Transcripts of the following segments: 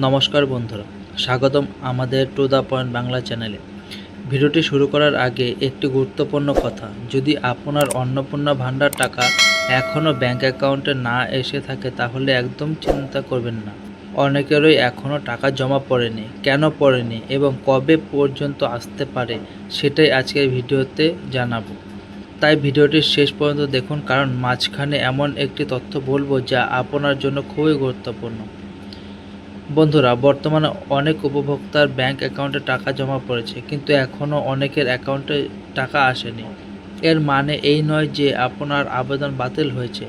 নমস্কার বন্ধুরা, স্বাগতম আমাদের টু দ্য পয়েন্ট বাংলা চ্যানেলে। ভিডিওটি শুরু করার আগে একটি গুরুত্বপূর্ণ কথা, যদি আপনার অন্নপূর্ণা ভাণ্ডার টাকা এখনও ব্যাংক অ্যাকাউন্টে না এসে থাকে তাহলে একদম চিন্তা করবেন না। অনেকেরই এখনও টাকা জমা পড়েনি, কেন পড়েনি এবং কবে পর্যন্ত আসতে পারে সেটাই আজকের ভিডিওতে জানাবো। তাই ভিডিওটি শেষ পর্যন্ত দেখুন, কারণ মাঝখানে এমন একটি তথ্য বলবো যা আপনার জন্য খুবই গুরুত্বপূর্ণ। বন্ধুরা, বর্তমানে অনেক উপভোক্তার ব্যাংক অ্যাকাউন্টে টাকা জমা পড়েছে, কিন্তু এখনও অনেকের অ্যাকাউন্টে টাকা আসেনি। এর মানে এই নয় যে আপনার আবেদন বাতিল হয়েছে।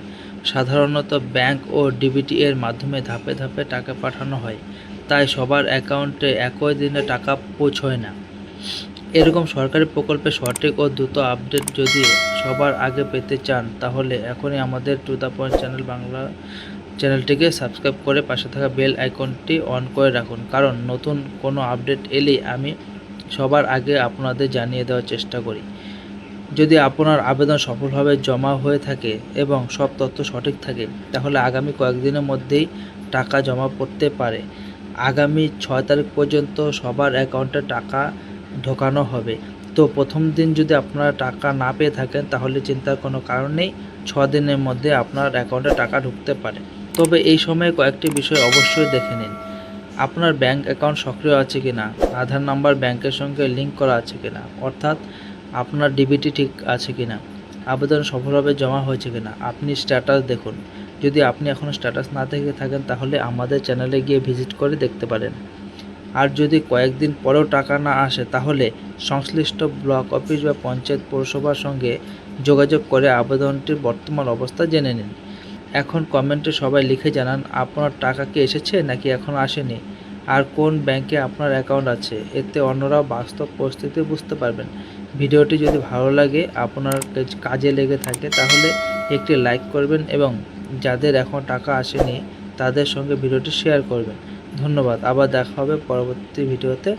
সাধারণত ব্যাংক ও ডিবিটি এর মাধ্যমে ধাপে ধাপে টাকা পাঠানো হয়, তাই সবার অ্যাকাউন্টে একই দিনে টাকা পৌঁছয় না। এরকম সরকারি প্রকল্পে সঠিক ও দ্রুত আপডেট যদি সবার আগে পেতে চান তাহলে এখনই আমাদের টু দ্য পয়েন্ট বাংলা চ্যানেলটিকে সাবস্ক্রাইব করে পাশে থাকা বেল আইকনটি অন করে রাখুন, কারণ নতুন কোনো আপডেট এলেই আমি সবার আগে আপনাদের জানিয়ে দেওয়ার চেষ্টা করি। যদি আপনার আবেদন সফলভাবে জমা হয়ে থাকে এবং সব তথ্য সঠিক থাকে তাহলে আগামী কয়েকদিনের মধ্যেই টাকা জমা পড়তে পারে। আগামী 6 তারিখ পর্যন্ত সবার অ্যাকাউন্টে টাকা ঢোকানো হবে। তো প্রথম দিন যদি আপনারা টাকা না পেয়ে থাকেন তাহলে চিন্তার কোনো কারণ নেই, 6 দিনের মধ্যে আপনার অ্যাকাউন্টে টাকা ঢুকতে পারে। তবে এই সময়ে কয়েকটি বিষয় অবশ্যই দেখে নিন। আপনার ব্যাংক অ্যাকাউন্ট সক্রিয় আছে কিনা, আধার নাম্বার ব্যাংকের সঙ্গে লিঙ্ক করা আছে কিনা, অর্থাৎ আপনার ডিবিটি ঠিক আছে কিনা, আবেদন সফলভাবে জমা হয়েছে কিনা, আপনি স্ট্যাটাস দেখুন। যদি আপনি এখনও স্ট্যাটাস না দেখে থাকেন তাহলে আমাদের চ্যানেলে গিয়ে ভিজিট করে দেখতে পারেন। আর যদি কয়েকদিন পরেও টাকা না আসে তাহলে সংশ্লিষ্ট ব্লক অফিস বা পঞ্চায়েত পৌরসভার সঙ্গে যোগাযোগ করে আবেদনটির বর্তমান অবস্থা জেনে নিন। এখন কমেন্টে সবাই লিখে জানান আপনার টাকা কি এসেছে নাকি এখনও আসেনি, আর কোন ব্যাংকে আপনার অ্যাকাউন্ট আছে। এতে অন্যরাও বাস্তব পরিস্থিতি বুঝতে পারবেন। ভিডিওটি যদি ভালো লাগে, আপনার কাজে লেগে থাকে তাহলে একটি লাইক করবেন এবং যাদের এখন টাকা আসেনি তাদের সঙ্গে ভিডিওটি শেয়ার করবেন। ধন্যবাদ। আবার দেখা হবে পরবর্তী ভিডিওতে।